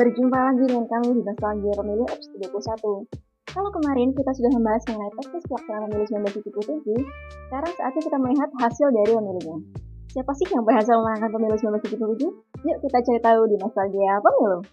berjumpa lagi dengan kami di Nostalgia Pemilu episode 21. Kalau kemarin kita sudah membahas mengenai teknis pelaksanaan pemilu 1977, sekarang saatnya kita melihat hasil dari pemilunya. Siapa sih yang berhasil memenangkan pemilu 1977? Yuk kita cari tahu di Nostalgia Pemilu.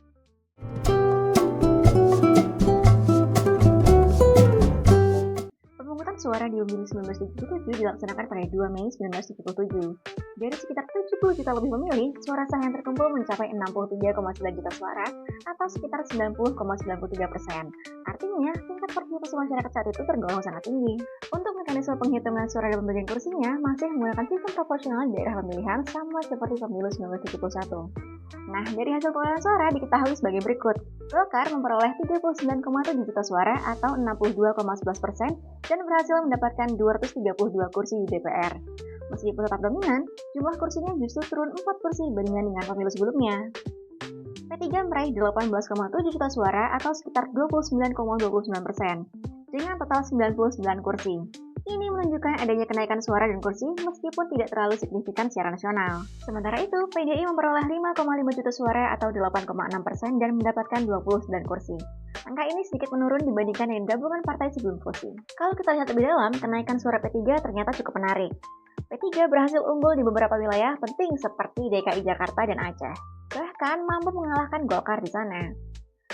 Pemungutan suara di pemilu 1977 dilaksanakan pada 2 Mei 1977. Dari sekitar 70 juta lebih pemilih, suara sah yang terkumpul mencapai 63,9 juta suara atau sekitar 90,93%. Artinya, tingkat partisipasi masyarakat saat itu tergolong sangat tinggi. Untuk mekanisme penghitungan suara dan pembagian kursinya masih menggunakan sistem proporsional daerah pemilihan sama seperti pemilu 1971. Nah, dari hasil perolehan suara diketahui sebagai berikut. Golkar memperoleh 39,7 juta suara atau 62,11% dan berhasil mendapatkan 232 kursi di DPR. Meskipun tetap dominan, jumlah kursinya justru turun 4 kursi dibandingkan dengan pemilu sebelumnya. P3 meraih 18,7 juta suara atau sekitar 29,29% dengan total 99 kursi. Ini menunjukkan adanya kenaikan suara dan kursi meskipun tidak terlalu signifikan secara nasional. Sementara itu, PDI memperoleh 5,5 juta suara atau 8,6% dan mendapatkan 29 kursi. Angka ini sedikit menurun dibandingkan dengan gabungan partai sebelum fusi. Kalau kita lihat lebih dalam, kenaikan suara P3 ternyata cukup menarik. P3 berhasil unggul di beberapa wilayah penting seperti DKI Jakarta dan Aceh. Bahkan mampu mengalahkan Golkar di sana.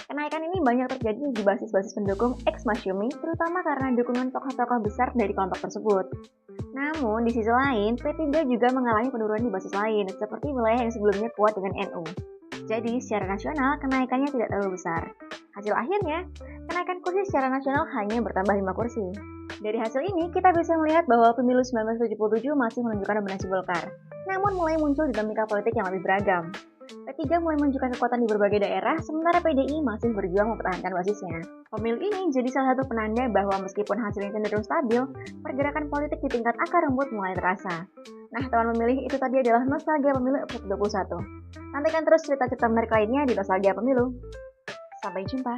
Kenaikan ini banyak terjadi di basis-basis pendukung ex-Masyumi, terutama karena dukungan tokoh-tokoh besar dari kelompok tersebut. Namun, di sisi lain, P3 juga mengalami penurunan di basis lain, seperti wilayah yang sebelumnya kuat dengan NU. Jadi, secara nasional, kenaikannya tidak terlalu besar. Hasil akhirnya, kenaikan kursi secara nasional hanya bertambah 5 kursi. Dari hasil ini, kita bisa melihat bahwa pemilu 1977 masih menunjukkan dominasi Golkar, namun mulai muncul dinamika politik yang lebih beragam. P3 mulai menunjukkan kekuatan di berbagai daerah, sementara PDI masih berjuang mempertahankan basisnya. Pemilu ini jadi salah satu penanda bahwa meskipun hasilnya cenderung stabil, pergerakan politik di tingkat akar rumput mulai terasa. Nah, teman pemilih, itu tadi adalah Nostalgia Pemilu episode 21. Nantikan terus cerita-cerita menarik lainnya di Nostalgia Pemilu. Sampai jumpa!